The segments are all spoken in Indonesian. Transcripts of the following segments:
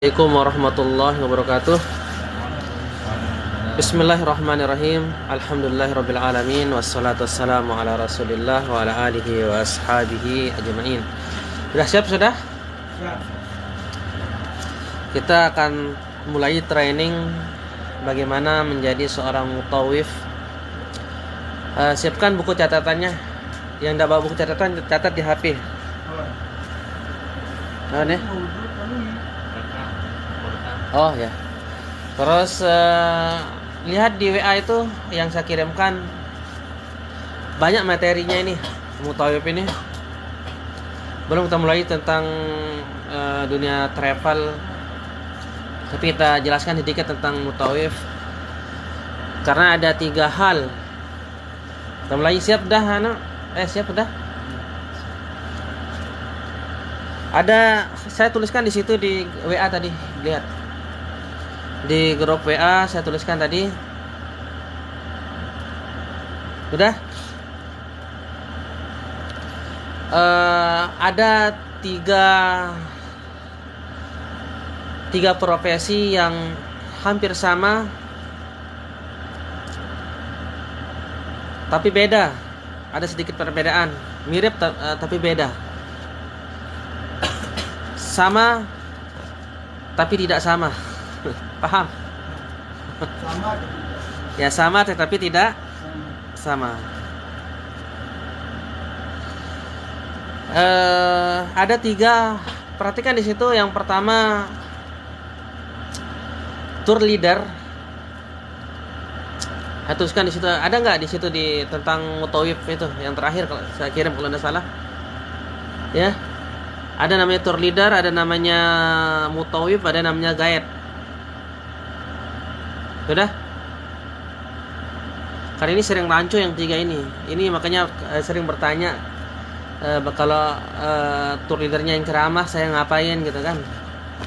Assalamualaikum warahmatullahi wabarakatuh. Bismillahirrahmanirrahim. Alhamdulillahirabbil alamin wassalatu wassalamu ala Rasulillah wa ala alihi wa ashabihi ajmain. Sudah siap sudah? Siap. Kita akan mulai training bagaimana menjadi seorang mutawif. Siapkan buku catatannya. Yang tidak bawa buku catatan catat di HP. Nah, nih. Oh ya. Terus lihat di WA itu yang saya kirimkan, banyak materinya ini mutawif ini. Belum kita mulai tentang dunia travel, tapi kita jelaskan sedikit tentang mutawif karena ada 3 hal. Kita mulai. Siap dah anak? Siap dah. Ada saya tuliskan di situ di WA tadi, lihat. Di grup WA saya tuliskan tadi. Sudah? Ada tiga profesi yang hampir sama tapi beda. Ada sedikit perbedaan. Mirip tapi beda. Sama tapi tidak sama. Paham? Sama atau tidak? Ya sama tetapi tidak sama. Ada 3. Perhatikan di situ. Yang pertama, tour leader. Saya tuliskan di situ. Ada nggak di situ di tentang mutawif itu yang terakhir kalau saya kirim kalau tidak salah? Ya, ada namanya tour leader, ada namanya mutawif, ada namanya guide. Sudah? Karena ini sering rancu yang 3 ini. Ini makanya sering bertanya kalau tour leadernya yang ceramah saya ngapain gitu kan.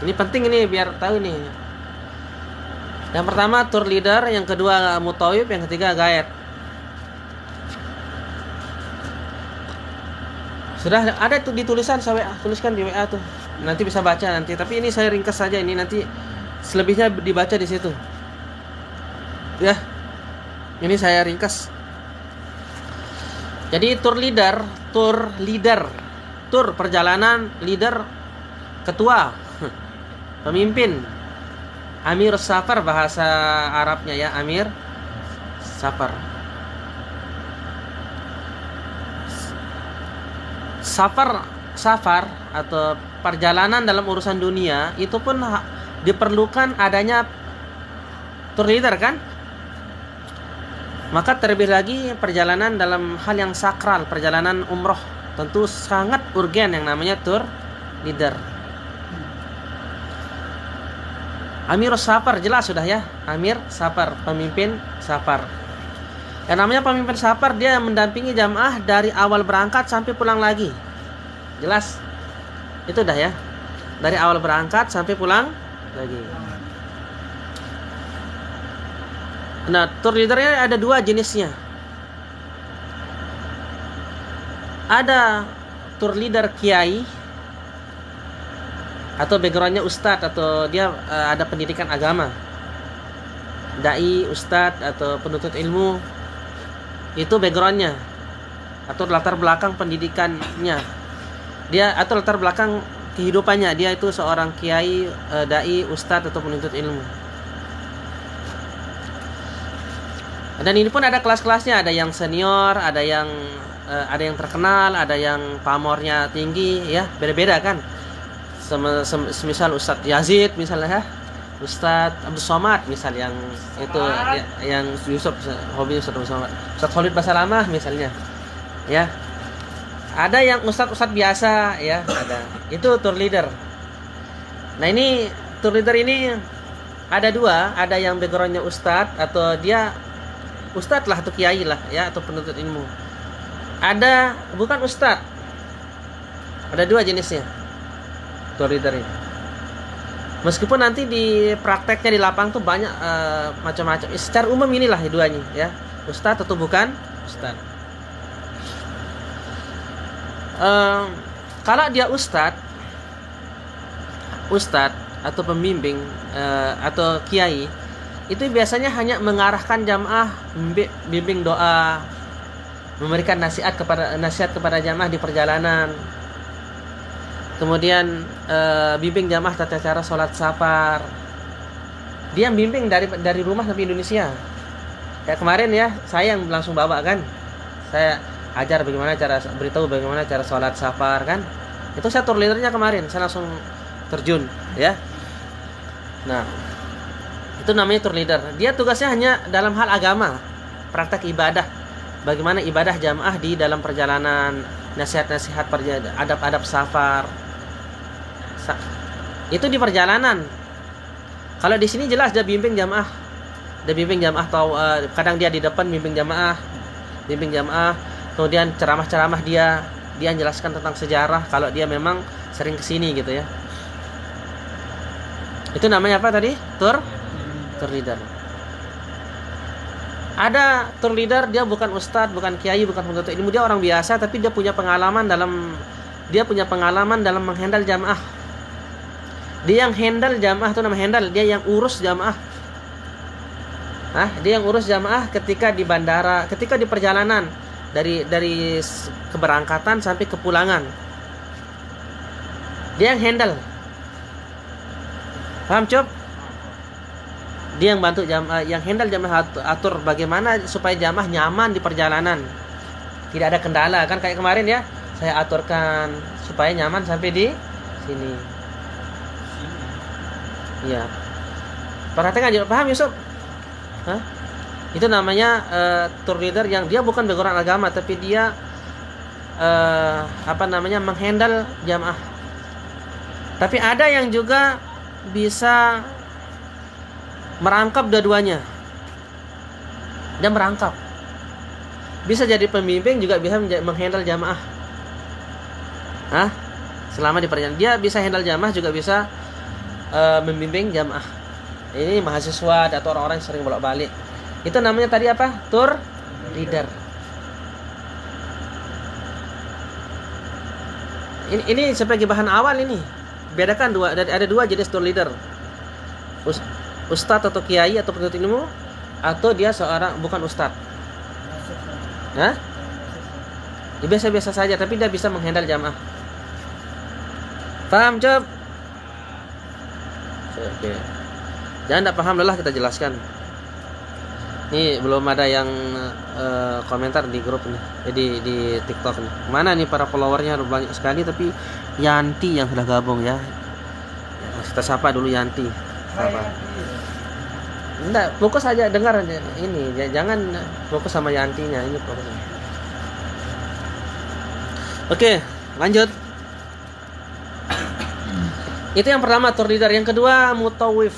Ini penting ini biar tahu ini. Yang pertama tour leader, yang kedua mutawif, yang ketiga guide. Sudah ada tuh di tulisan saya tuliskan di WA tuh. Nanti bisa baca nanti, tapi ini saya ringkas saja ini, nanti selebihnya dibaca di situ. Ya, ini saya ringkas. Jadi tour perjalanan, leader, ketua, pemimpin, amir safar bahasa Arabnya ya, amir safar. Safar atau perjalanan dalam urusan dunia itu pun diperlukan adanya tour leader kan? Maka terlebih lagi perjalanan dalam hal yang sakral, perjalanan umroh, tentu sangat urgen yang namanya tour leader. Amir safar jelas sudah ya, amir safar, pemimpin safar. Yang namanya pemimpin safar, dia mendampingi jamaah dari awal berangkat sampai pulang lagi. Jelas? Itu dah ya. Dari awal berangkat sampai pulang lagi. Nah, tour leadernya ada 2 jenisnya. Ada tour leader kiai atau backgroundnya ustadz atau dia ada pendidikan agama, dai, ustadz atau penuntut ilmu. Itu backgroundnya atau latar belakang pendidikannya dia, atau latar belakang kehidupannya dia itu seorang kiai, dai, ustadz atau penuntut ilmu. Dan ini pun ada kelas-kelasnya, ada yang senior, ada yang terkenal, ada yang pamornya tinggi, ya beda-beda kan. Semisal Ustadz Yazid misalnya ya, Ustadz Abdul Somad misal yang itu ya, yang Yusuf hobi Ustadz Abdul Somad, Ustadz Khalid Basalamah misalnya, ya. Ada yang ustadz biasa, ya ada. Itu tour leader. Nah ini tour leader ini ada 2, ada yang backgroundnya ustadz atau dia ustadz lah atau kiai lah ya atau penuntut ilmu. Ada bukan ustadz. Ada 2 jenisnya tour leader ini. Meskipun nanti di prakteknya di lapang tuh banyak macam-macam. Secara umum inilah duanya ya, ustadz atau bukan ustadz. Kalau dia ustadz atau pembimbing atau kiai itu biasanya hanya mengarahkan jamaah, bimbing doa, memberikan nasihat kepada jamaah di perjalanan. Kemudian bimbing jamaah tata cara sholat safar. Dia bimbing dari rumah sampai Indonesia. Kayak kemarin ya, saya yang langsung bawa kan. Saya ajar beritahu bagaimana cara sholat safar kan. Itu saya tour leadernya kemarin, saya langsung terjun ya. Nah, itu namanya tour leader. Dia tugasnya hanya dalam hal agama, praktek ibadah. Bagaimana ibadah jamaah di dalam perjalanan, nasihat-nasihat adab-adab safar. Itu di perjalanan. Kalau di sini jelas dia bimbing jamaah. Dia bimbing jamaah atau kadang dia di depan bimbing jamaah. Kemudian ceramah-ceramah dia jelaskan tentang sejarah kalau dia memang sering kesini gitu ya. Itu namanya apa tadi? Tour leader. Ada tour leader, dia bukan ustadz, bukan kiai, bukan penuntut ilmu, dia orang biasa tapi dia punya pengalaman dalam menghandle jamaah. Dia yang handle jamaah itu namanya handle, dia yang urus jamaah. Dia yang urus jamaah ketika di bandara, ketika di perjalanan dari keberangkatan sampai kepulangan. Dia yang handle. Paham, Cop? Dia yang bantu jamaah, yang handle jamaah, atur bagaimana supaya jamaah nyaman di perjalanan. Tidak ada kendala kan kayak kemarin ya. Saya aturkan supaya nyaman sampai di sini. Iya. Perhatikan aja, paham Yusuf? Itu namanya tour leader yang dia bukan background agama tapi dia menghandle jamaah. Tapi ada yang juga bisa merangkap dua-duanya. Dia merangkap. Bisa jadi pembimbing juga bisa menghandle jamaah. Selama di perjalanan dia bisa handle jamaah juga bisa membimbing jamaah. Ini mahasiswa atau orang-orang yang sering bolak-balik. Itu namanya tadi apa? Tour leader. Ini sebagai bahan awal ini. Bedakan ada dua jenis tour leader. Ustadz atau kiai atau penuntut ilmu, atau dia seorang bukan ustadz. Dia biasa-biasa saja tapi dia bisa menghandle jamaah. Paham, Cep? Oke. Jangan tidak paham lelah kita jelaskan. Ini belum ada yang komentar di grup nih, di TikTok nih. Mana nih para followernya banyak sekali tapi Yanti yang sudah gabung ya. Kita sapa dulu Yanti. Sapa. Enggak, fokus aja dengar aja ini. Jangan fokus sama Yantinya, ini fokus. Oke, lanjut. Itu yang pertama tour leader, yang kedua mutawif.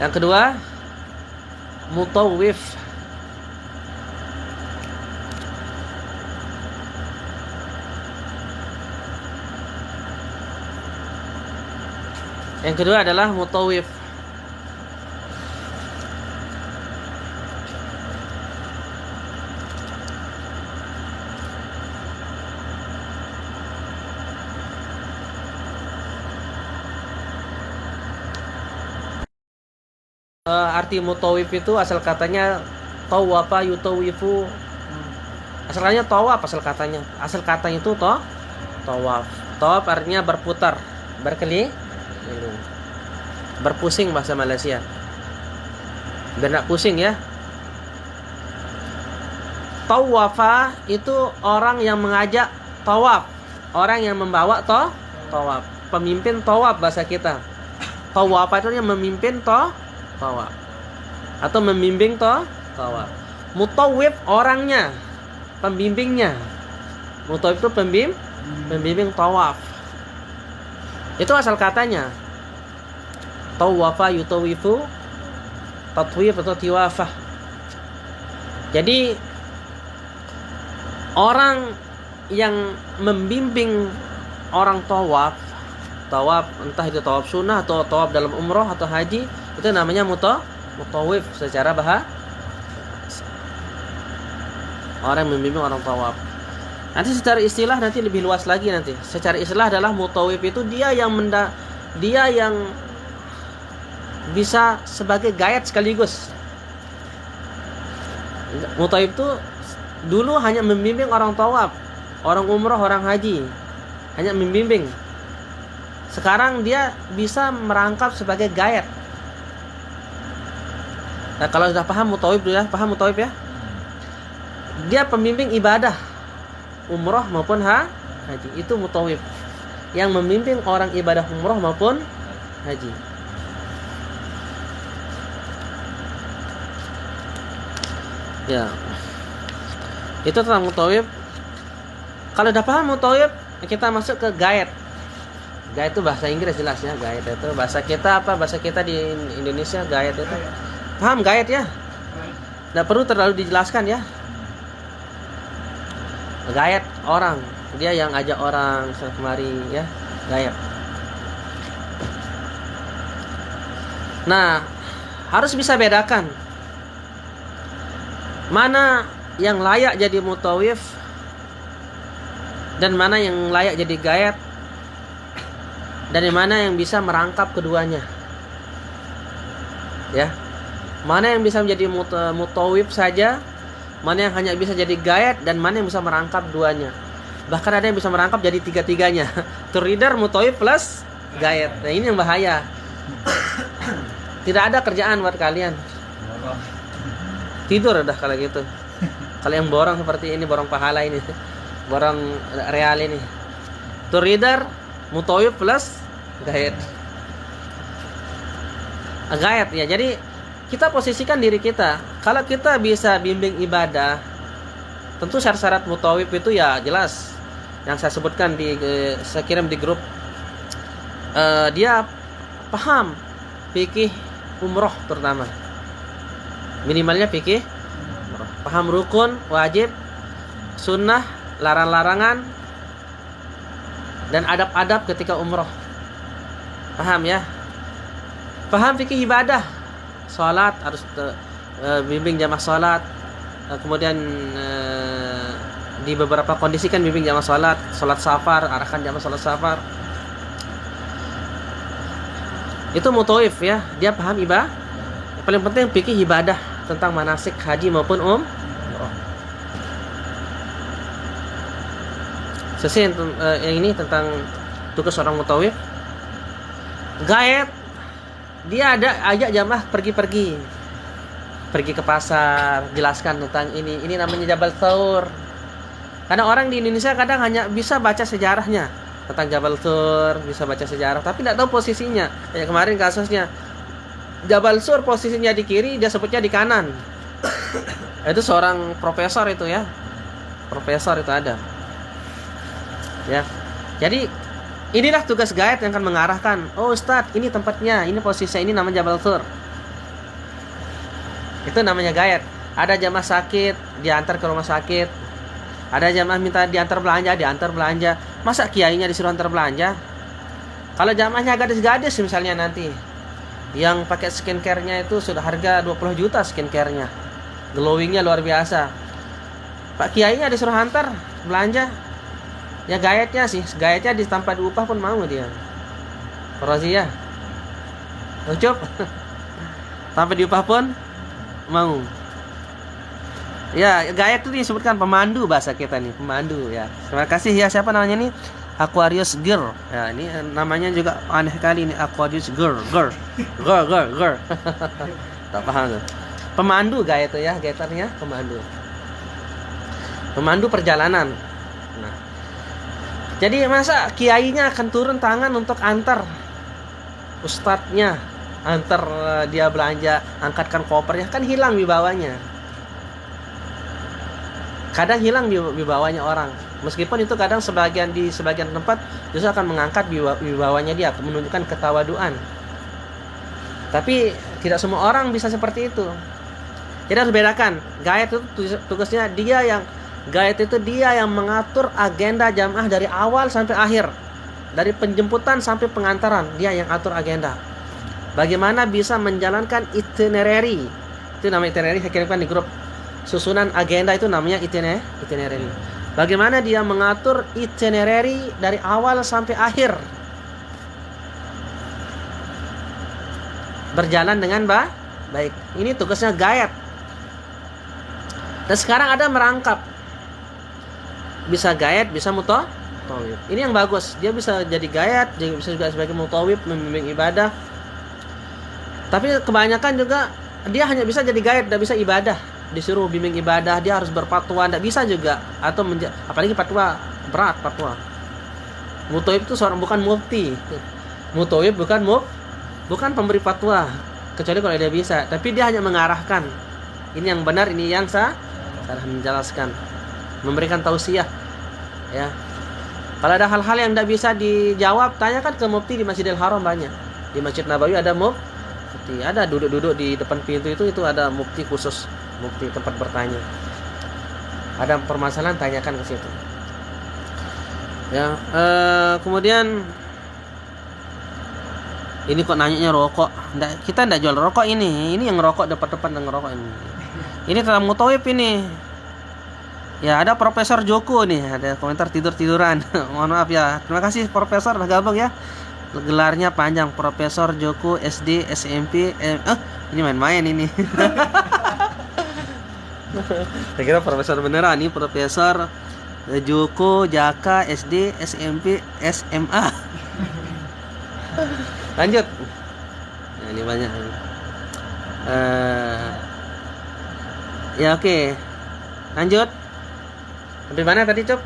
Yang kedua mutawif. Yang kedua adalah mutawif. Arti mutawif itu asal katanya tawafa yutawifu. Asal katanya tawaf, asal katanya itu tawaf. Tawaf artinya berputar, berkeliling, berpusing bahasa Malaysia. Biar nak pusing ya. Tawafa itu orang yang mengajak tawaf, orang yang membawa tawaf, pemimpin tawaf bahasa kita. Tawafa itu yang memimpin tawaf atau membimbing tawaf. Mutawif orangnya, pembimbingnya. Mutawif itu pembimbing tawaf. Itu asal katanya. Tawafa yutawifu, tatwif atau tiwafah. Jadi orang yang membimbing orang tawaf entah itu tawaf sunnah atau tawaf dalam umroh atau haji, itu namanya mutawif secara bahasa. Orang yang membimbing orang tawaf. Nanti secara istilah nanti lebih luas lagi nanti. Secara istilah adalah mutawif itu dia yang bisa sebagai gayat sekaligus. Mutawif itu dulu hanya membimbing orang tawaf, orang umrah, orang haji, hanya membimbing. Sekarang dia bisa merangkap sebagai gayat. Nah, kalau sudah paham mutawif ya, paham mutawif ya? Dia pembimbing ibadah umrah maupun haji. Itu mutawif yang membimbing orang ibadah umrah maupun haji. Ya. Itu tentang mutawif. Kalau udah paham mutawif, kita masuk ke gayat. Gayat itu bahasa Inggris jelas ya. Gayat itu bahasa kita apa? Bahasa kita di Indonesia gayat itu. Paham gayat ya? Nggak perlu terlalu dijelaskan ya. Gayat orang, dia yang ajak orang kemari ya, gayat. Nah, harus bisa bedakan mana yang layak jadi mutawif dan mana yang layak jadi gayat, dan mana yang bisa merangkap keduanya. Ya. Mana yang bisa menjadi mutawif saja, mana yang hanya bisa jadi gayat, dan mana yang bisa merangkap duanya. Bahkan ada yang bisa merangkap jadi tiga-tiganya. Tour leader, mutawif plus gayat. Nah, ini yang bahaya. Tidak ada kerjaan buat kalian. Tidur udah kalau gitu. Kalau yang borong seperti ini, borong pahala ini, borong real ini. Tour leader, mutawif plus gayat. Gayat ya. Jadi kita posisikan diri kita. Kalau kita bisa bimbing ibadah, tentu syarat-syarat mutawif itu ya jelas. Yang saya sebutkan saya kirim di grup. Dia paham fikih umroh terutama. Minimalnya fikih umroh. Paham rukun, wajib, sunnah, larang-larangan, dan adab-adab ketika umroh. Paham ya? Paham fikih ibadah. Salat harus bimbing jamaah salat. Kemudian di beberapa kondisi kan bimbing jamaah salat, salat safar, arahkan jamaah salat safar. Itu mutawif ya, dia paham ibadah. Paling penting fikih ibadah tentang manasik haji maupun umrah. Selesai yang ini tentang tugas seorang mutawif. Gayat, dia ajak jamaah pergi ke pasar, jelaskan tentang ini namanya Jabal Thawr. Karena orang di Indonesia kadang hanya bisa baca sejarahnya tentang Jabal Thawr, bisa baca sejarah tapi tidak tahu posisinya. Kayak kemarin kasusnya Jabal Thawr posisinya di kiri, dia sebutnya di kanan. Itu seorang profesor itu ya. Profesor itu ada. Ya. Jadi inilah tugas guide yang akan mengarahkan. Oh Ustadz, ini tempatnya, ini posisinya, ini namanya Jabal Thawr. Itu namanya guide. Ada jamaah sakit, diantar ke rumah sakit. Ada jamaah minta diantar belanja. Masa kiainya disuruh antar belanja? Kalau jamaahnya gadis-gadis misalnya nanti, yang pakai skincare-nya itu sudah harga 20 juta skincare-nya, glowing-nya luar biasa. Pak kiainya disuruh antar belanja. Ya gayatnya tanpa diupah pun mau dia. Rozia. Ucup. Tanpa diupah pun mau. Ya, gayat itu disebutkan pemandu bahasa kita nih, pemandu ya. Terima kasih ya, siapa namanya nih? Aquarius Girl. Ya, ini namanya juga aneh kali ini, Aquarius Girl. Tak paham tuh. Pemandu gayat itu ya, gayatannya pemandu. Pemandu perjalanan. Nah, jadi masa kiainya akan turun tangan untuk antar ustadznya, antar dia belanja, angkatkan kopernya, kan hilang wibawanya. Kadang hilang wibawanya orang. Meskipun itu kadang di sebagian tempat justru akan mengangkat wibawanya dia, menunjukkan ketawaduan. Tapi tidak semua orang bisa seperti itu. Jadi harus bedakan. Gayat itu tugasnya Gayat itu dia yang mengatur agenda jamaah dari awal sampai akhir. Dari penjemputan sampai pengantaran, dia yang atur agenda. Bagaimana bisa menjalankan itinerary. Itu namanya itinerary, saya kirimkan di grup. Susunan agenda itu namanya itinerary. Bagaimana dia mengatur itinerary dari awal sampai akhir. Berjalan dengan baik. Ini tugasnya guide. Dan sekarang ada merangkap. Bisa guide, bisa mutawif. Ini yang bagus. Dia bisa jadi guide, bisa juga sebagai mutawif, membimbing ibadah. Tapi kebanyakan juga dia hanya bisa jadi guide, tidak bisa ibadah. Disuruh bimbing ibadah, dia harus berfatwa, tidak bisa juga. Atau apalagi fatwa berat, fatwa. Mutawif itu seorang bukan mufti. Mutawif bukan pemberi fatwa, kecuali kalau dia bisa. Tapi dia hanya mengarahkan. Ini yang benar, ini yang salah menjelaskan, memberikan tausiah. Ya. Kalau ada hal-hal yang tidak bisa dijawab, tanyakan ke mufti di Masjidil Haram banyak. Di Masjid Nabawi ada mufti, ada duduk-duduk di depan pintu itu ada mufti khusus. Mufti tempat bertanya. Ada permasalahan, tanyakan ke situ. Ya, kemudian ini kok nanyanya rokok. Kita ndak jual rokok ini. Ini yang rokok depan-depan yang rokok ini. Ini tentang mutawif ini. Ya, ada Profesor Joko nih, ada komentar tidur-tiduran. Mohon maaf ya. Terima kasih Profesor udah gabung ya. Gelarnya panjang, Profesor Joko SD SMP. Ini main-main ini. Saya kira profesor beneran nih, Profesor Joko Jaka SD SMP SMA. Lanjut. Nah, ini banyak. Ya oke. Lanjut. Sampai mana tadi, Cop?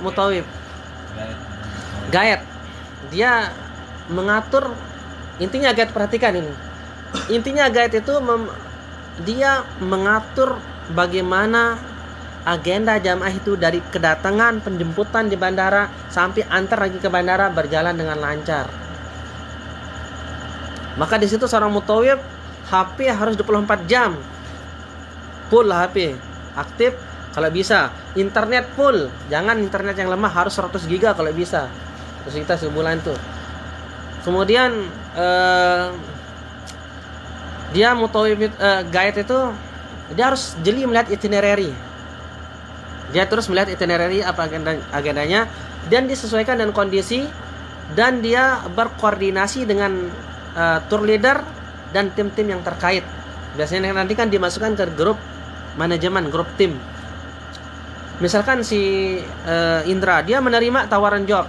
Mutawif. Guide. Dia mengatur, intinya guide, perhatikan ini. Intinya guide itu dia mengatur bagaimana agenda jamaah itu dari kedatangan, penjemputan di bandara sampai antar lagi ke bandara berjalan dengan lancar. Maka di situ seorang mutawif HP harus 24 jam. Full HP, aktif kalau bisa. Internet full, jangan internet yang lemah, harus 100 GB kalau bisa. Terus kita sebulan tuh. Kemudian dia mutawif guide itu dia harus jeli melihat itinerary. Dia terus melihat itinerary apa agendanya dan disesuaikan dengan kondisi, dan dia berkoordinasi dengan tour leader dan tim-tim yang terkait. Biasanya nanti kan dimasukkan ke grup manajemen, grup tim. Misalkan si Indra, dia menerima tawaran job.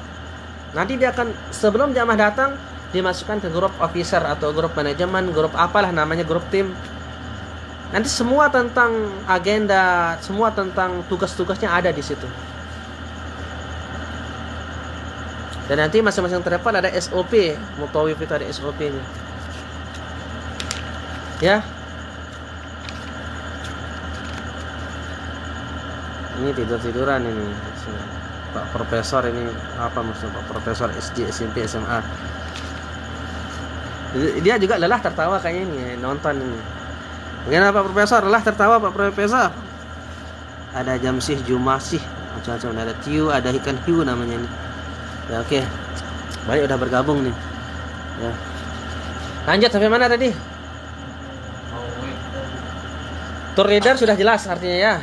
Nanti dia akan, sebelum jamaah datang, dimasukkan ke grup officer atau grup manajemen, grup apalah namanya, grup tim. Nanti semua tentang agenda, semua tentang tugas-tugasnya ada di situ. Dan nanti masing-masing travel ada SOP, mutawif itu ada SOP-nya. Ya. Ini tidur-tiduran ini. Pak Profesor ini apa maksudnya Pak Profesor SD, SMP, SMA. Dia juga lelah tertawa kayaknya ini, nonton ini. Bagaimana Pak Profesor? Lelah tertawa Pak Profesor. Ada Jamsih, Jumasih, macam-macam, ada Tiu, ada ikan hiu namanya ini. Ya oke. Banyak udah bergabung nih. Ya. Lanjut sampai mana tadi? Tour leader sudah jelas artinya ya.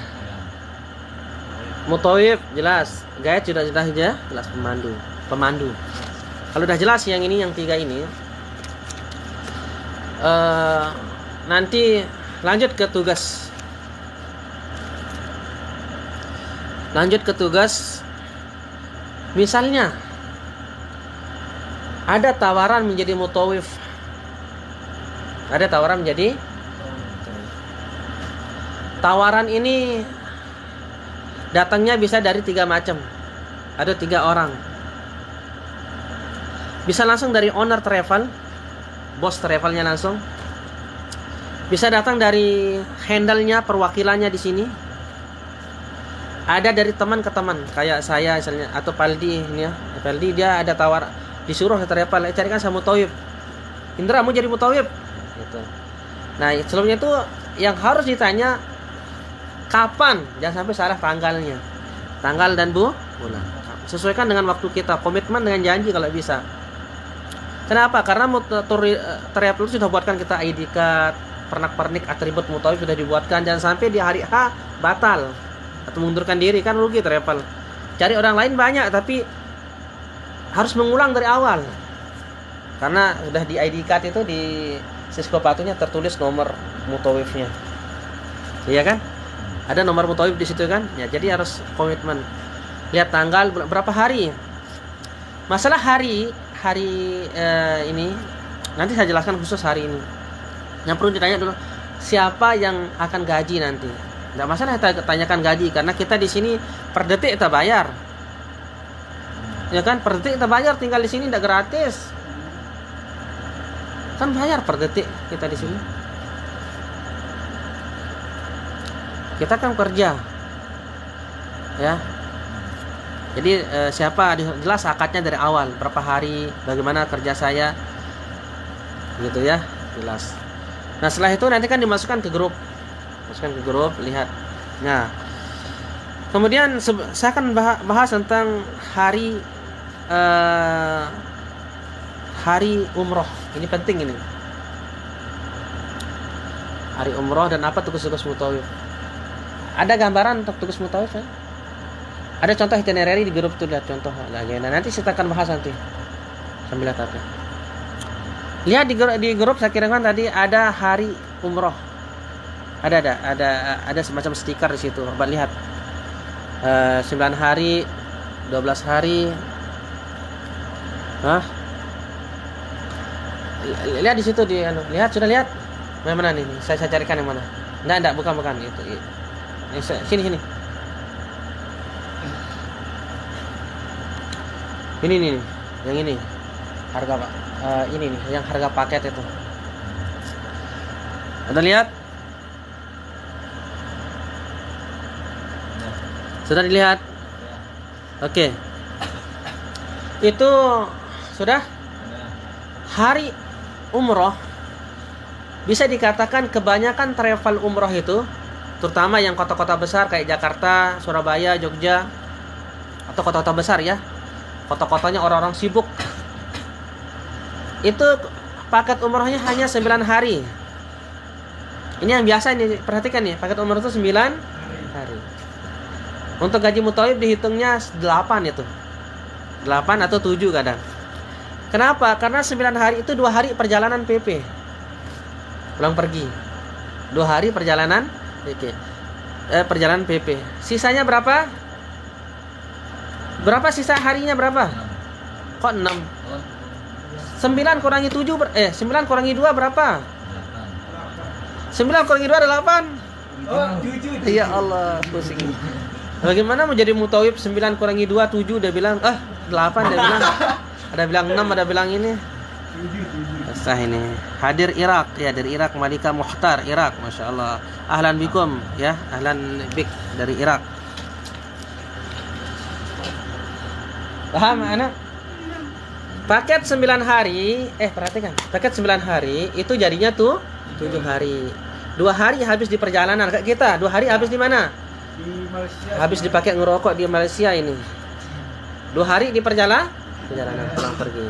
Mutawif jelas, guide sudah jelas, pemandu. Kalau udah jelas yang ini, yang tiga ini, nanti lanjut ke tugas. Misalnya ada tawaran menjadi mutawif. Tawaran ini datangnya bisa dari 3 macam. Ada 3 orang. Bisa langsung dari owner travel, bos travelnya langsung. Bisa datang dari handle-nya, perwakilannya di sini. Ada dari teman ke teman, kayak saya misalnya, atau Paldi ini ya. Paldi dia ada tawar, disuruh travel, carikan sama mutawif. Indra mau jadi mutawif. Gitu. Nah, sebelumnya itu yang harus ditanya kapan, jangan sampai salah tanggalnya. Tanggal dan bulan. Sesuaikan dengan waktu kita, komitmen dengan janji kalau bisa. Kenapa? Karena travel sudah buatkan kita ID card, pernak-pernik atribut mutawif sudah dibuatkan, jangan sampai di hari H batal. atau mengundurkan diri, kan rugi travel. Cari orang lain banyak tapi harus mengulang dari awal. Karena udah di ID card itu, di Siskopatunya tertulis nomor mutawifnya. Iya kan? Ada nomor mutawif di situ kan? Ya, jadi harus komitmen. Lihat tanggal berapa hari. Masalah hari ini nanti saya jelaskan khusus hari ini. Yang perlu ditanya dulu, siapa yang akan gaji nanti? Tidak masalah kita tanyakan gaji, karena kita di sini per detik kita bayar. Ya kan, per detik kita bayar, tinggal di sini tidak gratis. Kan bayar per detik kita di sini. Kita kan kerja. Ya. Jadi siapa jelas akadnya dari awal, berapa hari, bagaimana kerja saya. Gitu ya, jelas. Nah, setelah itu nanti kan dimasukkan ke grup. Masukkan ke grup, lihat. Nah, kemudian saya akan bahas tentang hari umroh. Ini penting ini. Hari umroh dan apa tugas-tugas mutawif. Ada gambaran untuk tugas mutawif ya? Ada contoh itinerary di grup itu, lihat contoh agenda. Nanti saya akan bahas nanti. Sambil lihat apa. Lihat di grup saya kirakan tadi ada hari umroh. Ada semacam stiker di situ. Coba lihat. 9 hari, 12 hari. Hah? Lihat di situ lihat, sudah lihat? Mana nih? Saya carikan yang mana. Enggak, bukan itu. Sini. Ini nih, yang ini. Harga Pak. Ini nih, yang harga paket itu. Anda lihat? Sudah dilihat? Oke. Itu sudah? Hari umroh bisa dikatakan kebanyakan travel umroh itu, terutama yang kota-kota besar kayak Jakarta, Surabaya, Jogja, atau kota-kota besar ya, kota-kotanya orang-orang sibuk, itu paket umrohnya hanya 9 hari. Ini yang biasa ini, perhatikan nih, paket umroh itu 9 hari. Untuk gaji mutawif dihitungnya 8 itu, 8 atau 7 kadang. Kenapa? Karena 9 hari itu 2 hari perjalanan PP, pulang pergi. 2 hari perjalanan PP. Perjalanan PP. Sisanya berapa? Berapa sisa harinya berapa? Kok 6? 9 kurangi 7 9 kurangi 2 berapa? 9 kurangi 2 ada 8. Oh, 7. Ya Allah, pusing. Bagaimana mau jadi mutawif 9 kurangi 2 7, dia bilang 8, dia bilang. Ada bilang 6, ada bilang ini. Sah ini. Hadir Irak ya, dari Irak, Malika Muhtar Irak, Masya Allah. Ahlan bikum ya, ahlan bik dari Irak. Paham anak? Paket 9 hari, perhatikan. Paket 9 hari itu jadinya tuh 7 hari. 2 hari habis di perjalanan kayak kita. 2 hari habis di mana? Di Malaysia. Habis dipakai ngerokok di Malaysia ini. 2 hari di perjalanan pulang pergi.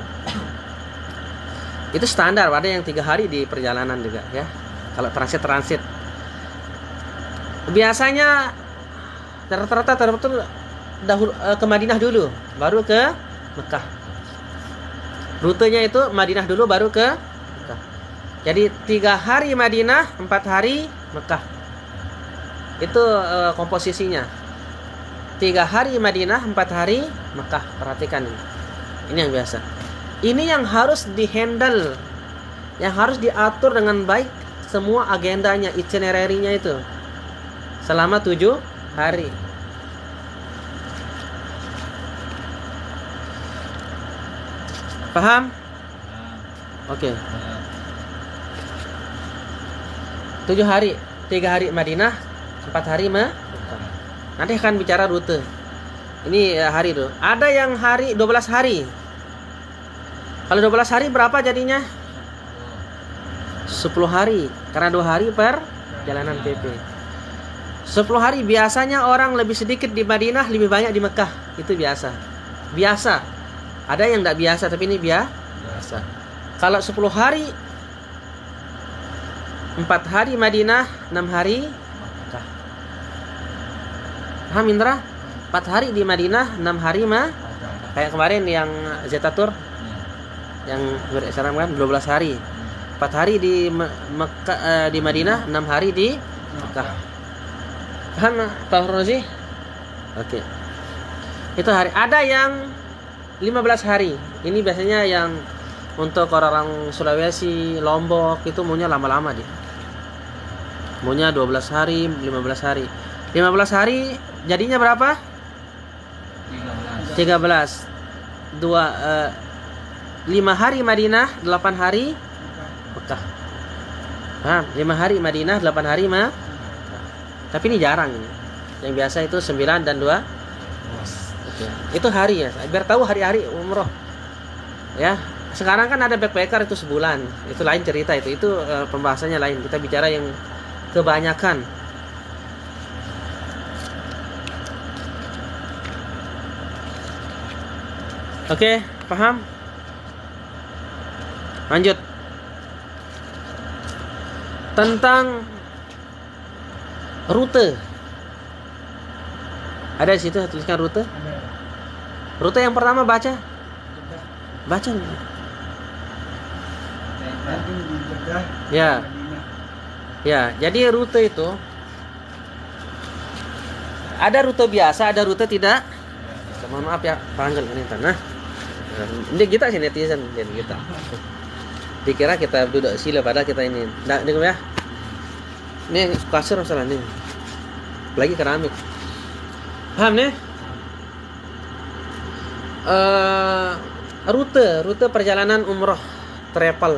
Itu standar, ada yang 3 hari di perjalanan juga ya. Kalau transit. Biasanya rata-rata dahulu ke Madinah dulu, baru ke Mekah. Rutenya itu Madinah dulu baru ke Mekah. Jadi 3 hari Madinah, 4 hari Mekah. Itu komposisinya. 3 hari Madinah, 4 hari Mekah. Perhatikan ini. Ini yang biasa. Ini yang harus dihandle, yang harus diatur dengan baik semua agendanya, itinerary-nya itu selama 7 hari. Paham? Oke. 7 hari, 3 hari Madinah, 4 hari Mekah. Nanti akan bicara rute. Ini hari tuh. Ada yang hari 12 hari. Kalau 12 hari berapa jadinya? 10 hari. Karena 2 hari per jalanan PP. 10 hari biasanya orang lebih sedikit di Madinah, lebih banyak di Mekah. Itu biasa. Biasa. Ada yang tidak biasa, tapi ini biasa. Kalau 10 hari, 4 hari Madinah, 6 hari Mekah. Paham Indra? 4 hari di Madinah, 6 hari kayak kemarin yang Zetatur yang berseram kan 12 hari. 4 hari di Mekah, di Madinah, 6 hari di Mekah. Paham Pak Rozi? Oke. Itu hari. Ada yang 15 hari. Ini biasanya yang untuk orang-orang Sulawesi, Lombok itu maunya lama-lama dia. Maunya 12 hari, 15 hari. 15 hari jadinya berapa? 13. 5 hari Madinah, 8 hari Mekah. Paham? 5 hari Madinah, 8 hari Tapi ini jarang ini. Yang biasa itu 9 dan 2. Ya, itu hari ya. Biar tahu hari-hari umroh. Ya. Sekarang kan ada backpacker itu sebulan. Itu lain cerita itu. Itu pembahasannya lain. Kita bicara yang kebanyakan. Oke, paham? Lanjut. Tentang rute. Ada di situ tuliskan rute. Rute yang pertama baca. Baca. Ya. Ya, jadi rute itu ada rute biasa, ada rute tidak. Mohon maaf ya, panggil ini tanah. Ini kita sih netizen kita. Dikira kita duduk sila padahal kita ini. Nah, ini ya. Ini kasur masalah nih. Lagi keramik. Paham nih? Rute perjalanan umroh travel.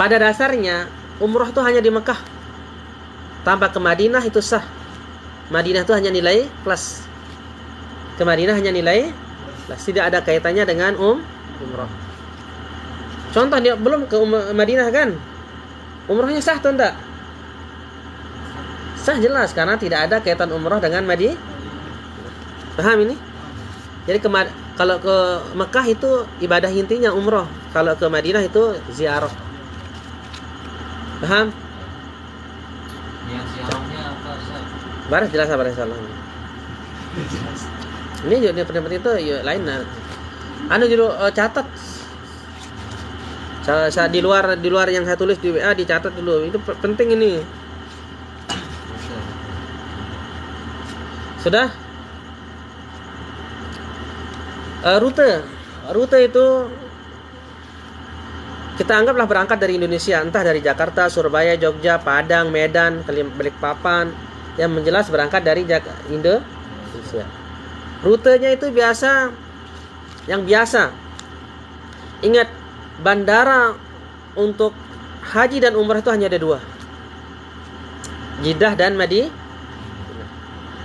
Pada dasarnya umroh itu hanya di Mekah. Tanpa ke Madinah itu sah. Madinah itu hanya nilai plus. Ke Madinah hanya nilai plus. Tidak ada kaitannya dengan umroh. Contoh dia belum ke Madinah kan? Umrohnya sah atau enggak? Sah jelas karena tidak ada kaitan umroh dengan Madinah. Paham ini? Jadi kalau ke Mekah itu ibadah intinya umroh. Kalau ke Madinah itu ziarah. Paham? Yang ziarahnya apa Ustaz? Baris jelas apa insyaallah. Ini juga pendapat itu ya lain nah. Anu dulu catat. Saya di luar yang saya tulis di WA dicatat dulu. Itu penting ini. Sudah? Rute itu kita anggaplah berangkat dari Indonesia, entah dari Jakarta, Surabaya, Jogja, Padang, Medan, Balikpapan, yang menjelas berangkat dari Indonesia. Rutenya itu biasa, yang biasa. Ingat, bandara untuk haji dan umrah itu hanya ada 2, Jeddah dan Madinah.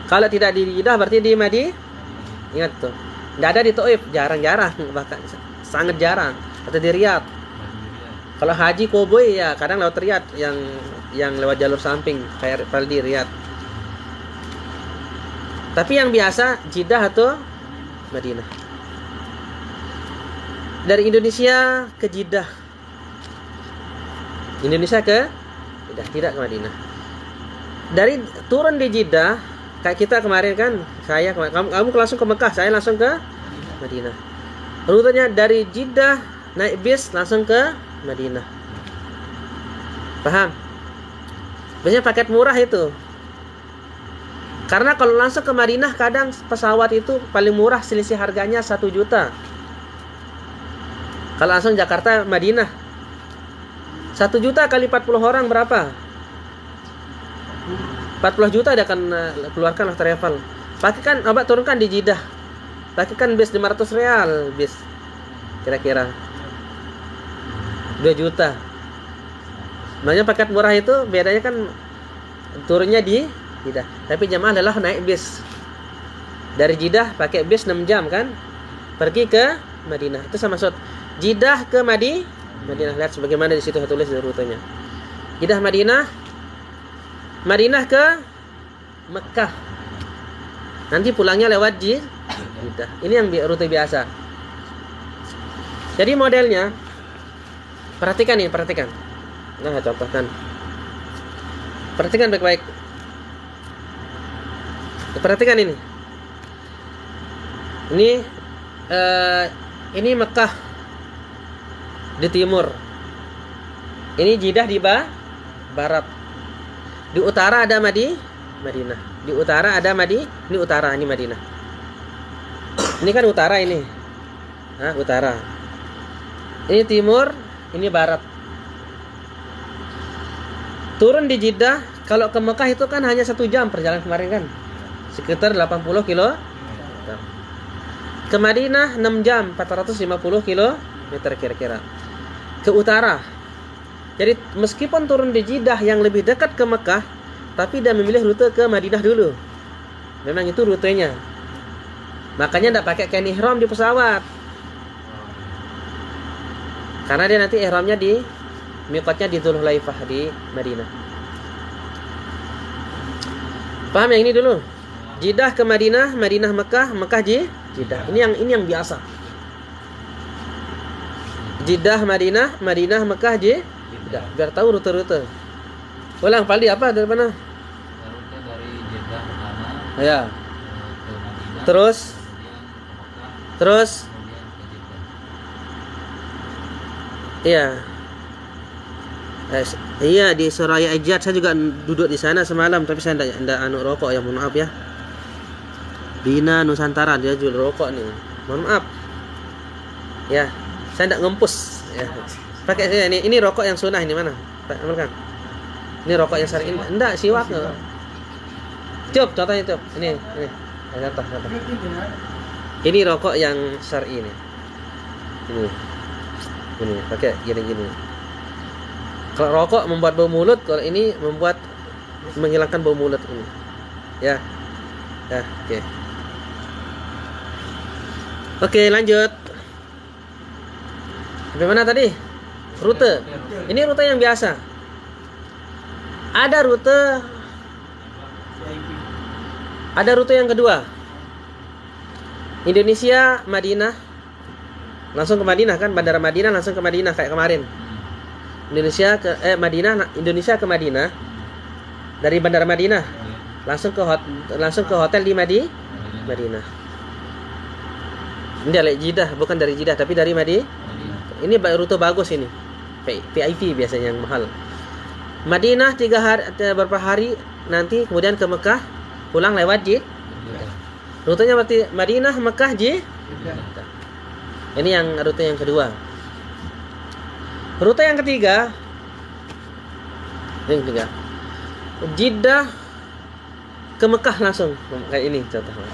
Kalau tidak di Jeddah berarti di Madinah. Ingat tuh. Nggak ada di Taif, jarang-jarang, bahkan sangat jarang. Atau di Riyadh. Kalau haji koboi ya kadang lewat Riyadh yang lewat jalur samping kayak di Riyadh. Tapi yang biasa Jeddah atau Madinah. Dari Indonesia ke Jeddah. Indonesia ke Jeddah, tidak ke Madinah. Dari turun di Jeddah, kayak kita kemarin kan, kamu langsung ke Mekah, saya langsung ke Madinah. Rutenya dari Jeddah naik bis langsung ke Madinah. Paham? Biasanya paket murah itu. Karena kalau langsung ke Madinah kadang pesawat itu paling murah selisih harganya 1 juta. Kalau langsung Jakarta Madinah 1 juta kali 40 orang berapa? 40 juta dia akan keluarkan lah travel. Pakai kan obat turunkan di Jeddah. Pakai kan bis 500 real bis. Kira-kira 2 juta. Makanya paket murah itu bedanya kan turunnya di Jeddah. Tapi jamaah adalah naik bis. Dari Jeddah pakai bis 6 jam kan. Pergi ke Madinah. Itu sama maksud Jeddah ke Madinah. Lihat sebagaimana di situ saya tulis rutenya. Jeddah Madinah. Madinah ke Mekah. Nanti pulangnya lewat Jeddah. Ini yang rute biasa. Jadi modelnya perhatikan. Nah, contohkan. Perhatikan baik-baik. Perhatikan ini. Ini Mekah di timur. Ini Jeddah di barat. Di utara ada Madinah. Di utara ada ini utara, ini Madinah. Ini kan utara ini. Utara. Ini timur, ini barat. Turun di Jeddah, kalau ke Mekah itu kan hanya 1 jam perjalanan kemarin kan. Sekitar 80 kilo. Ke Madinah 6 jam, 450 km kira-kira. Ke utara. Jadi meskipun turun di Jeddah yang lebih dekat ke Mekah, tapi dia memilih rute ke Madinah dulu. Memang itu rutenya. Makanya tidak pakai kain ihram di pesawat. Karena dia nanti ihramnya di miqatnya di Dzulhulaifah di Madinah. Paham yang ini dulu? Jeddah ke Madinah, Madinah Mekah, Mekah Jeddah. Ini yang biasa. Jeddah Madinah, Madinah Mekah Jeddah. Biar tahu rute-rute. Ulang Paldi apa dari mana? Rute dari Jeddah pertama Ya. ke Madinah, Terus kemudian ke Mekah, Terus kemudian ke Jeddah. iya. Iya di Suraya Ejad saya juga duduk di sana semalam tapi saya enggak rokok ya, mohon maaf ya. Bina Nusantara dia jual rokok nih. Mohon maaf. Ya, saya enggak ngempus ya. Pakai saya ini rokok yang sunnah ini mana? Pak amalkan. Ini rokok yang syar'i enggak siwak enggak. Cup contohnya cup. Ini. Contoh. Ini rokok yang syar'i ini. Ini pakai gini. Kalau rokok membuat bau mulut, kalau ini menghilangkan bau mulut ini. Ya. Oke. Oke, lanjut. Bagaimana tadi? Rute. Ini rute yang biasa. Ada rute yang kedua. Indonesia, Madinah. Langsung ke Madinah kan, Bandara Madinah langsung ke Madinah kayak kemarin. Indonesia ke Madinah. Dari Bandara Madinah langsung ke hotel di Madinah. Ini dari Jeddah, bukan dari Jeddah tapi dari Madinah. Ini rute bagus ini. VIP biasanya yang mahal. Madinah 3 hari beberapa hari nanti, kemudian ke Mekah, pulang lewat Jeddah. Rutenya berarti Madinah, Mekah, Jeddah. Ini yang rute yang kedua. Rute yang ketiga. Jeddah ke Mekah langsung kayak ini contohnya.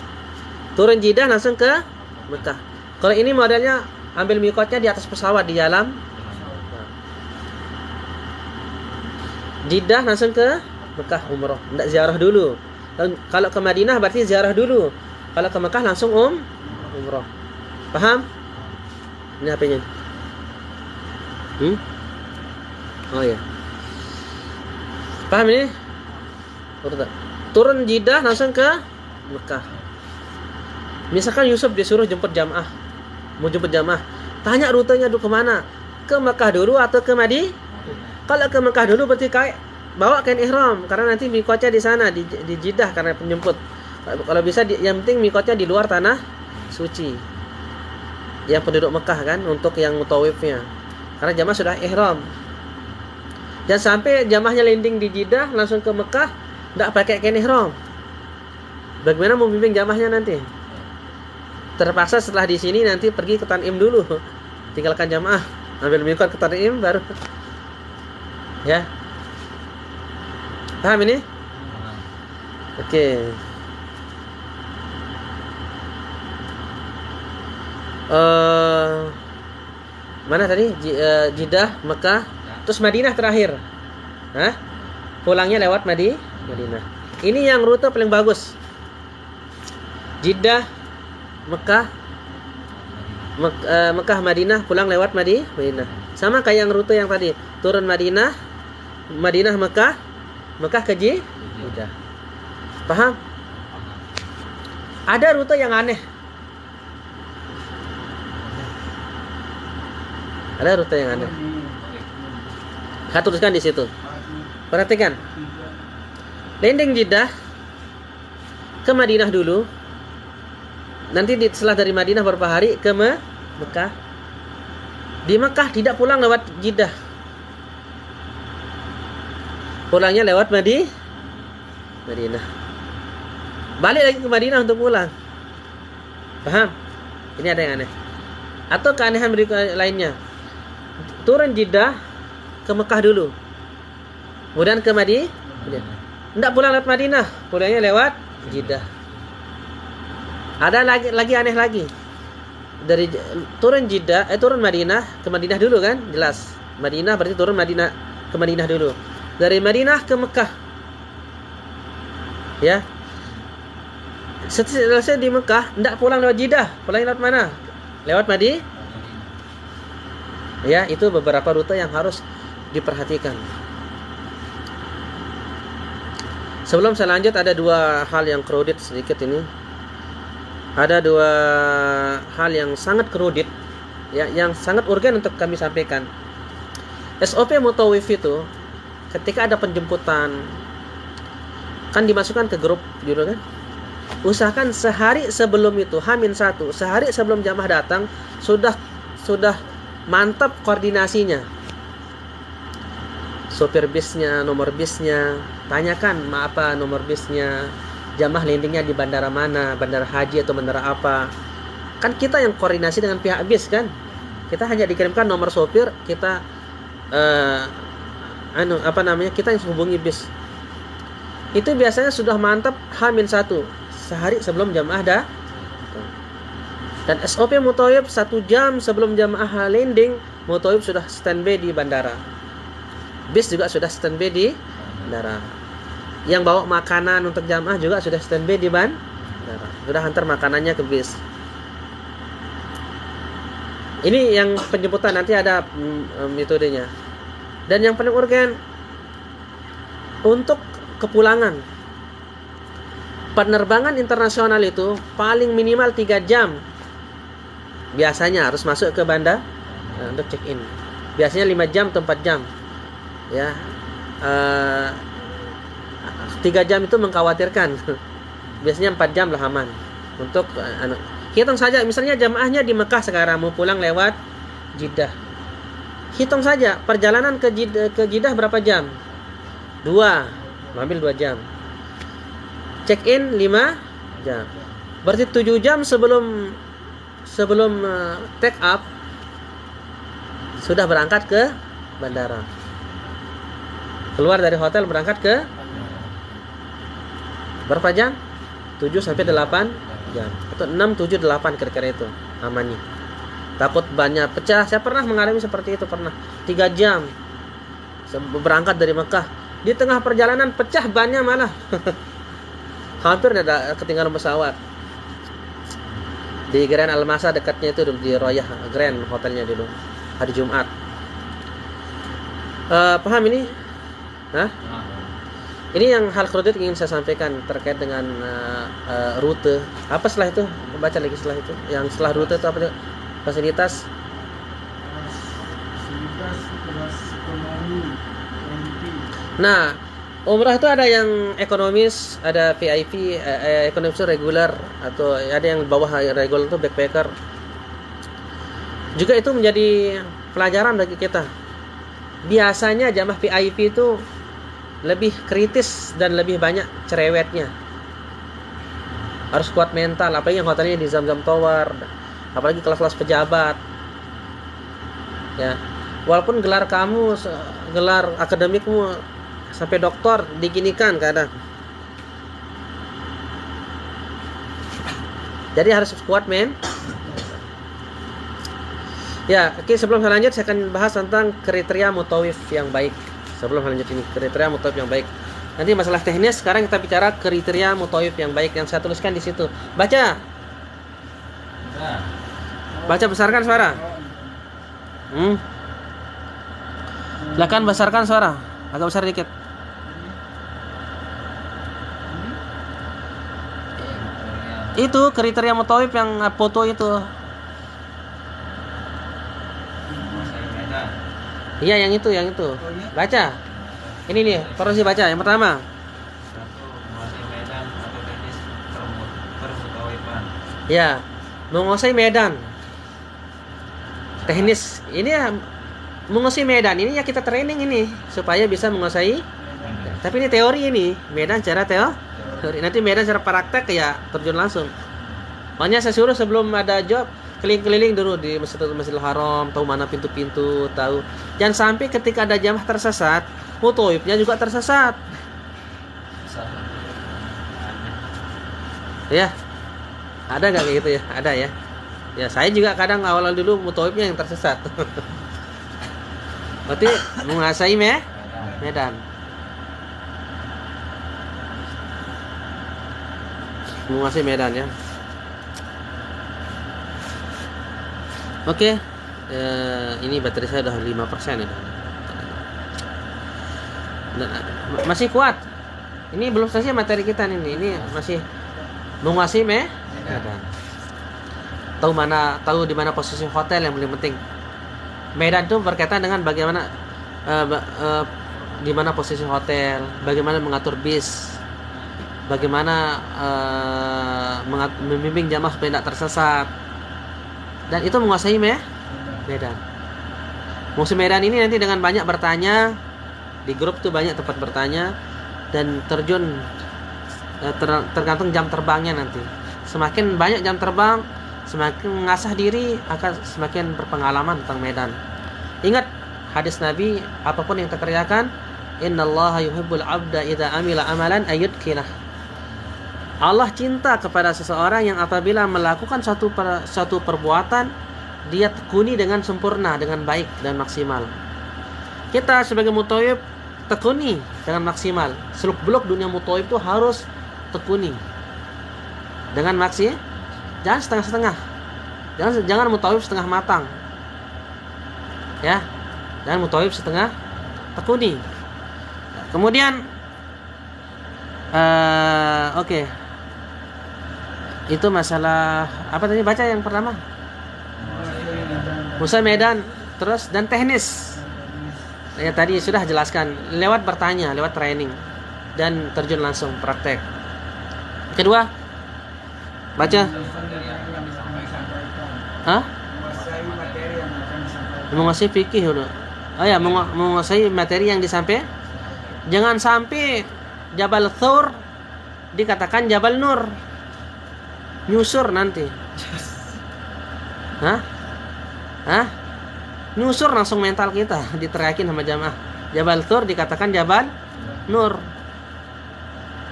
Turun Jeddah langsung ke Mekah. Kalau ini modelnya ambil miqatnya di atas pesawat di jalan. Jeddah langsung ke Mekah umroh, enggak ziarah dulu. Kalau ke Madinah berarti ziarah dulu. Kalau ke Mekah langsung umroh. Paham? Ini HP-nya. Oh ya. Paham ini? Turun Jeddah langsung ke Mekah. Misalkan Yusuf disuruh jemput jamaah. Mau jemput jamaah. Tanya rutenya dulu kemana? Ke Mekah dulu atau ke Madinah? Kalau ke Mekah dulu berarti bawa kain ihram karena nanti miqatnya di sana di Jeddah karena penjemput. Kalau bisa yang penting miqatnya di luar tanah suci. Yang penduduk Mekah kan untuk yang mutawifnya. Karena jamaah sudah ihram. Dan sampai jamaahnya landing di Jeddah langsung ke Mekah enggak pakai kain ihram. Bagaimana mau bimbing jamaahnya nanti? Terpaksa setelah di sini nanti pergi ke Tan'im dulu. Tinggalkan jamaah, ambil miqat ke Tan'im baru. Ya. Paham ini? Oke. Mana tadi? Jeddah, Mekah, terus Madinah terakhir. Pulangnya lewat Madinah. Ini yang rute paling bagus. Jeddah, Mekah, Madinah, pulang lewat Madinah. Sama kayak yang rute yang tadi. Turun Madinah, Mekah, Mekah ke Jeddah. Paham? Ada rute yang aneh. Ada rute yang aneh. Saya tuliskan di situ. Perhatikan. Landing Jeddah, ke Madinah dulu. Nanti setelah dari Madinah beberapa hari ke Mekah. Di Mekah tidak pulang lewat Jeddah. Pulangnya lewat Madinah. Balik lagi ke Madinah untuk pulang. Paham? Ini ada yang aneh. Atau keanehan berikut lainnya. Turun Jeddah ke Mekah dulu. Kemudian ke Madinah. Tidak pulang lewat Madinah, pulangnya lewat Jeddah. Ada lagi aneh lagi. Dari turun Jeddah, turun Madinah ke Madinah dulu kan? Jelas. Madinah berarti turun Madinah ke Madinah dulu. Dari Madinah ke Mekah. Ya. Selesai di Mekah, tidak pulang lewat Jeddah, pulang lewat mana? Lewat Madinah. Ya, itu beberapa rute yang harus diperhatikan. Sebelum saya lanjut, ada dua hal yang crowded sedikit ini. Ada dua hal yang sangat crowded, ya, yang sangat urgen untuk kami sampaikan. SOP Mutawif itu, ketika ada penjemputan, kan dimasukkan ke grup dulu kan. Usahakan sehari sebelum itu, H-1, sehari sebelum jamaah datang, sudah mantap koordinasinya. Sopir bisnya, nomor bisnya, tanyakan apa nomor bisnya, jamaah landingnya di bandara mana, bandara haji atau bandara apa. Kan kita yang koordinasi dengan pihak bis kan. Kita hanya dikirimkan nomor sopir, kita kita yang hubungi bis. Itu biasanya sudah mantap H-1, sehari sebelum jamaah dah. Dan SOP Mutawif 1 jam sebelum jamaah landing, Mutawif sudah standby di bandara. Bis juga sudah standby di bandara. Yang bawa makanan untuk jamaah juga sudah standby di bandara. Sudah hantar makanannya ke bis. Ini yang penjemputan, nanti ada metodenya. Dan yang paling urgen untuk kepulangan. Penerbangan internasional itu paling minimal 3 jam. Biasanya harus masuk ke bandara untuk check-in. Biasanya 5 jam atau 4 jam. Ya, 3 jam itu mengkhawatirkan. Biasanya 4 jam lah aman. Untuk hitung saja, misalnya jamaahnya di Mekah sekarang mau pulang lewat Jeddah. Hitung saja perjalanan ke Jeddah berapa jam? 2, ambil 2 jam. Check in 5 jam. Berarti 7 jam sebelum take up sudah berangkat ke bandara. Keluar dari hotel berangkat ke berapa jam? 7 sampai 8 jam. Atau 6, 7, 8 kira-kira itu amannya. Takut banyak pecah. Saya pernah mengalami seperti itu, pernah. 3 jam berangkat dari Mekah. Di tengah perjalanan pecah bannya malah. Hampir ada ketinggalan pesawat. Di Grand Almasa dekatnya itu di Royah Grand hotelnya dulu. Hari Jumat. Paham ini? Hah? Ini yang hal kredit ingin saya sampaikan terkait dengan rute. Apa setelah itu? Baca lagi setelah itu. Yang setelah rute itu apa? Fasilitas. Fasilitas kelas ekonomi, MP. Nah, umrah itu ada yang ekonomis, ada VIP, ekonomis itu regular, atau ada yang bawah regular itu backpacker. Juga itu menjadi pelajaran bagi kita. Biasanya jamaah VIP itu lebih kritis dan lebih banyak cerewetnya. Harus kuat mental, apalagi yang hotelnya di Zamzam Tower, apalagi kelas-kelas pejabat. Ya, walaupun gelar kamu, gelar akademikmu sampai doktor diginikan kadang. Jadi harus kuat men. Ya, oke, sebelum saya lanjut saya akan bahas tentang kriteria mutawif yang baik. Sebelum lanjut ini, kriteria mutawif yang baik. Nanti masalah teknis, sekarang kita bicara kriteria mutawif yang baik yang saya tuliskan di situ. Baca. Baca, besarkan suara. Silakan besarkan suara. Agak besar dikit. Itu kriteria mutawif yang foto itu. Iya, yang itu. Baca. Ini nih, terus dibaca. Yang pertama. 1. Menguasai medan atau teknis Ya, menguasai medan. Teknis ini ya, menguasai medan ini ya kita training ini supaya bisa menguasai. Tapi ini teori ini, medan secara teori. Nanti medan secara praktek ya terjun langsung. Makanya saya suruh sebelum ada job keliling-keliling dulu di Masjidil Haram, tahu mana pintu-pintu, tahu. Jangan sampai ketika ada jamaah tersesat, mutoibnya juga tersesat. Ya, ada nggak kayak gitu ya? Ada ya. Ya saya juga kadang awal dulu mutoibnya yang tersesat. Berarti menguasai medan. Menguasai medan ya. Oke. Ini baterai saya udah 5% ya. Masih kuat. Ini belum selesai materi kita nih. Ini masih menguasai medan. Tahu di mana posisi hotel yang paling penting. Medan itu berkaitan dengan bagaimana di mana posisi hotel, bagaimana mengatur bis, bagaimana membimbing jamaah supaya tidak tersesat. Dan itu menguasai medan. Menguasai medan ini nanti dengan banyak bertanya di grup tuh, banyak tempat bertanya dan terjun tergantung jam terbangnya nanti. Semakin banyak jam terbang, semakin mengasah diri akan semakin berpengalaman tentang medan. Ingat hadis Nabi, apapun yang kita kerjakan, innallaha yuhibbul 'abda idza amila amalan ayyudkinah. Allah cinta kepada seseorang yang apabila melakukan suatu perbuatan dia tekuni dengan sempurna, dengan baik dan maksimal. Kita sebagai mutawib tekuni dengan maksimal. Seluk-beluk dunia mutawib itu harus tekuni dengan maksimal. Jangan setengah-setengah. Jangan mutawib setengah matang. Ya. Jangan mutawib setengah tekuni. Kemudian oke. Itu masalah apa tadi, baca yang pertama? Menguasai medan, terus dan teknis. Ya tadi sudah jelaskan lewat bertanya, lewat training dan terjun langsung praktek. Kedua, baca. Hah? Menguasai fikih udah. Oh ya, menguasai materi yang disampaikan. Jangan sampai Jabal Thur dikatakan Jabal Nur. Nyusur nanti. Hah? Nyusur langsung mental kita, diteriakin sama jamaah. Jabal Thur dikatakan Jabal Nur.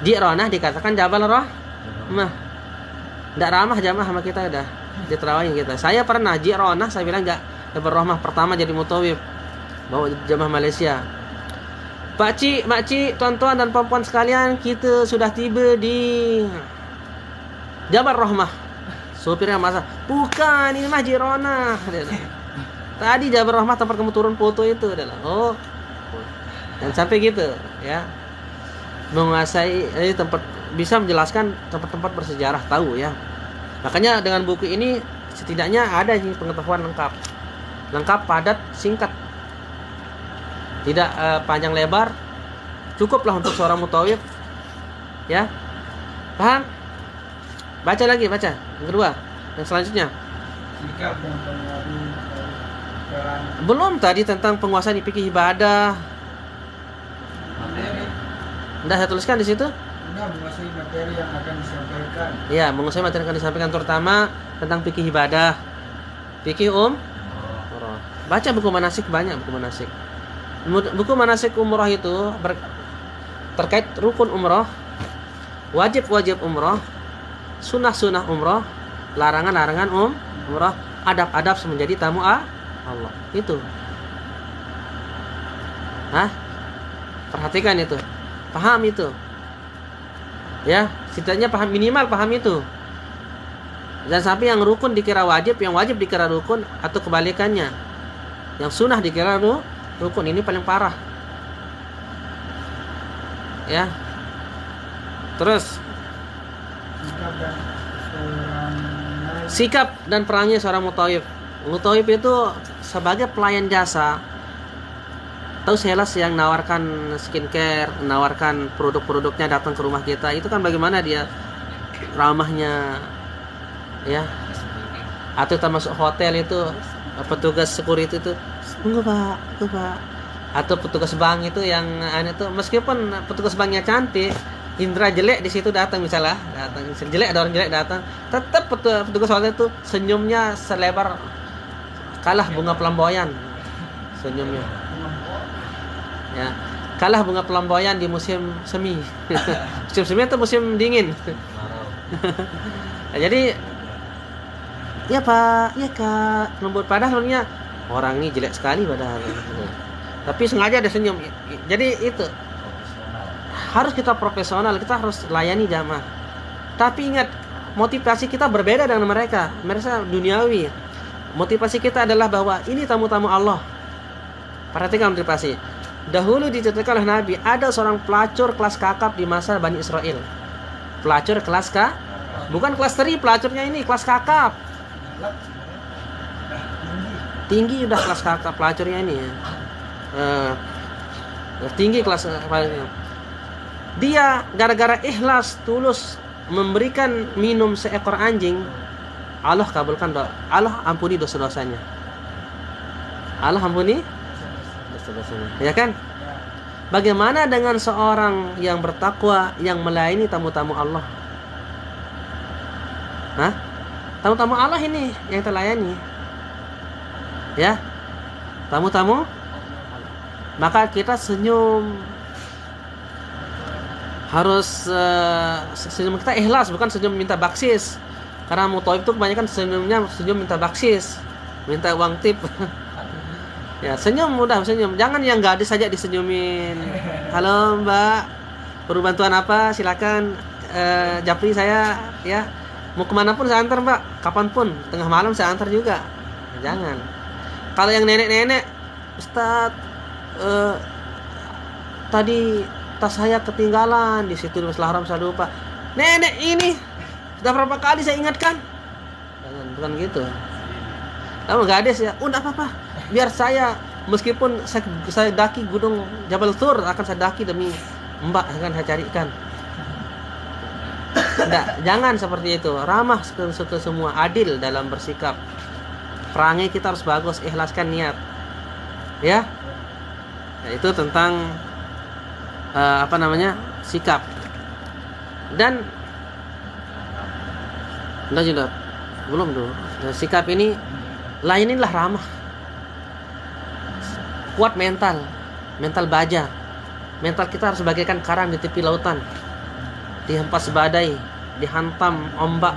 Ji'ronah dikatakan Jabal Rahmah. Nggak ramah jamaah sama kita udah. Diterawain kita. Saya pernah Ji'ronah, saya bilang enggak. Jabal Rahmah pertama jadi mutawib. Bawa jamaah Malaysia. Makcik, tuan-tuan dan perempuan sekalian, kita sudah tiba di Jabal Rahmah. Supirnya masa, bukan, ini mah Ji'ronah. Tadi Jabal Rahmah tempat kamu turun foto itu adalah. Oh. Dan sampai gitu, ya. Menguasai tempat, bisa menjelaskan tempat-tempat bersejarah, tahu ya. Makanya dengan buku ini setidaknya ada sih pengetahuan lengkap, padat, singkat. Tidak panjang lebar, cukuplah untuk seorang mutawif. Ya. Paham? Baca lagi, baca. Yang kedua, yang selanjutnya. Sikap dan pengaruh peran Belum tadi tentang penguasaan fikih ibadah. Materi. Udah saya tuliskan di situ? Anda menguasai materi yang akan disampaikan. Iya, menguasai materi yang akan disampaikan terutama tentang fikih ibadah. Fikih umrah. Baca buku manasik, banyak buku manasik. Buku manasik umrah itu terkait rukun umrah, wajib-wajib umrah, sunnah-sunnah umrah, larangan-larangan umrah, adab-adab menjadi tamu Allah. Itu. Perhatikan itu. Paham itu. Ya, setidaknya paham, minimal paham itu. Jangan sampai yang rukun dikira wajib, yang wajib dikira rukun, atau kebalikannya. Yang sunnah dikira rukun, ini paling parah. Ya. Terus sikap dan perannya seorang mutawif. Mutawif itu sebagai pelayan jasa. Tahu sales yang nawarkan skincare, nawarkan produk-produknya datang ke rumah kita, itu kan bagaimana dia ramahnya, ya. Atau kita masuk hotel itu petugas security itu, tunggu pak, tunggu pak. Atau petugas bank itu yang aneh tuh, meskipun petugas banknya cantik, indra jelek di situ datang misalnya, datang jelek, ada orang jelek datang, tetap petugas hotel itu senyumnya selebar kalah bunga pelamboyan, senyumnya. Ya, kalah bunga pelamboyan di musim semi. Musim semi itu musim dingin. Nah, jadi ya pak, ya kak, lembut, padahal sebenarnya orang ini jelek sekali padahal. Tapi sengaja ada senyum. Jadi itu harus kita profesional, kita harus layani jamaah. Tapi ingat, motivasi kita berbeda dengan mereka. Mereka duniawi. Motivasi kita adalah bahwa ini tamu-tamu Allah. Perhatikan motivasi. Dahulu diceritakan oleh Nabi, ada seorang pelacur kelas kakap di masa Bani Israel. Pelacur kelas bukan kelas 3, pelacurnya ini kelas kakap. Tinggi udah kelas kakap pelacurnya ini ya. Tinggi kelas. Dia gara-gara ikhlas tulus memberikan minum seekor anjing, Allah kabulkan doa, Allah ampuni dosa-dosanya. Allah ampuni dosa-dosanya, ya kan? Bagaimana dengan seorang yang bertakwa yang melayani tamu-tamu Allah? Hah? Tamu-tamu Allah ini yang terlayani, ya, tamu-tamu. Maka kita senyum, harus senyum kita ikhlas, bukan senyum minta baksis. Karena mutoib itu kebanyakan senyumnya senyum minta baksis, minta uang tip. Ya, senyum mudah senyum. Jangan yang gadis saja disenyumin. Halo mbak, perlu bantuan apa? Silakan. Japri saya, ya. Mau kemana pun saya antar mbak, kapanpun, tengah malam saya antar juga. Jangan. Kalau yang nenek-nenek, Ustadz, tadi tas saya ketinggalan di situ di Masjidil Haram, saya lupa. Nenek ini sudah berapa kali saya ingatkan. Jangan, bukan gitu. Kamu gadis ya, udah apa-apa. Biar saya, meskipun saya daki gunung Jabal Tur, akan saya daki demi mbak, akan saya carikan. Enggak, jangan seperti itu. Ramah ke semua, adil dalam bersikap. Perangai kita harus bagus, ikhlaskan niat. Ya. Nah, itu tentang sikap. Dan belum dulu. Sikap ini layanilah ramah. Kuat mental baja. Mental kita harus bagaikan karang di tepi lautan, dihempas badai, dihantam ombak,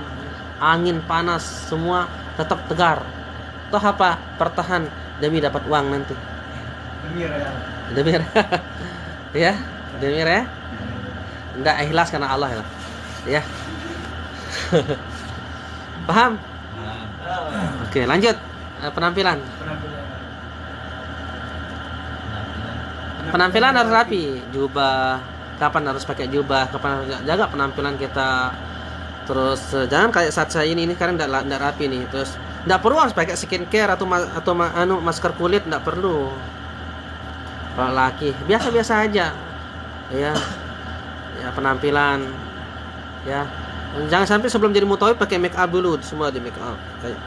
angin panas, semua tetap tegar. Toh apa? Bertahan demi dapat uang nanti. Demi ya, demi ya. Enggak, ikhlas karena Allah ya. Ya. Paham? Oke, lanjut. Penampilan harus rapi. Jubah, kapan harus pakai jubah, kapan harus jaga penampilan kita. Terus jangan kayak saat saya ini kan enggak rapi nih. Terus enggak perlu harus pakai skincare atau masker kulit, enggak perlu. Kalau laki biasa-biasa aja. Ya. Ya, penampilan ya. Jangan sampai sebelum jadi mutawif pakai make up dulu, semua di make up. Kayak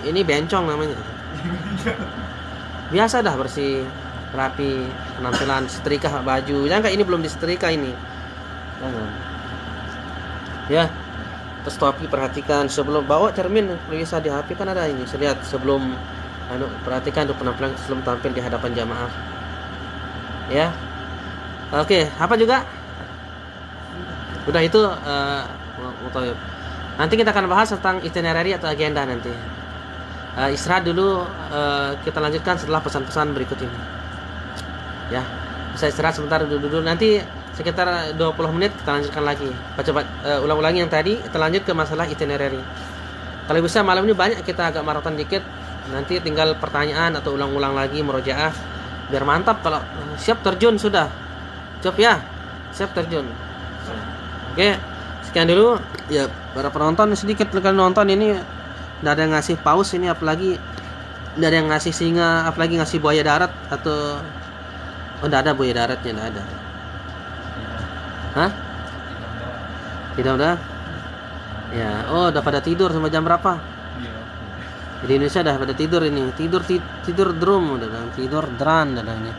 ini bencong namanya. Biasa dah, bersih, rapi, penampilan, setrika baju. Jangan kayak ini belum disetrika ini. Jangan. Ya. Terus topi perhatikan sebelum bawa cermin bisa di HP kan ada ini. Saya lihat sebelum perhatikan untuk penampilan sebelum tampil di hadapan jamaah. Ya. Oke, apa juga? Udah itu mutawif. Nanti kita akan bahas tentang itinerary atau agenda nanti. Istirahat dulu, kita lanjutkan setelah pesan-pesan berikut ini. Ya, bisa istirahat sebentar dulu. Nanti sekitar 20 menit kita lanjutkan lagi. Baca ulang-ulangi yang tadi, kita lanjut ke masalah itinerary. Kalau bisa malam ini banyak kita agak maraton dikit. Nanti tinggal pertanyaan atau ulang-ulang lagi murojaah biar mantap. Kalau siap terjun sudah. Siap ya? Siap terjun. Oke, sekian dulu ya para penonton. Sedikit kalian nonton ini tidak ada yang ngasih paus ini, apalagi tidak ada yang ngasih singa, apalagi ngasih buaya darat atau tidak ada buaya daratnya, tidak ada. Hah? Tidak ada. Ya, oh udah pada tidur sama jam berapa? Iya. Di Indonesia udah pada tidur ini. Tidur drum udah bilang, tidur dran udah ini.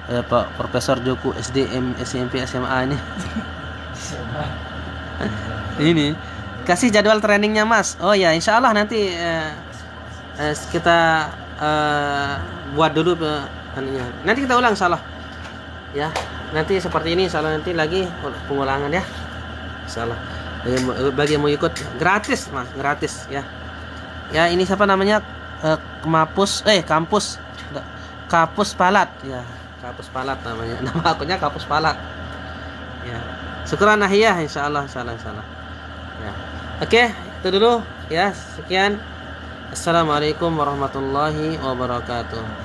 Pak Profesor Joko SDM SMP SMA ini. Ini kasih jadwal trainingnya Mas. Oh ya, insya Allah nanti kita buat dulu anunya. Nanti kita ulang insya Allah. Ya, nanti seperti ini insya Allah, nanti lagi pengulangan ya. Insya Allah. Bagi yang mau ikut gratis Mas, gratis ya. Ya, ini siapa namanya? Kapus Palat ya. Kapus Palat namanya. Nama akunnya Kapus Palat. Ya. Syukran Nahiyah insyaallah. Ya. Oke, itu dulu ya. Sekian. Assalamualaikum warahmatullahi wabarakatuh.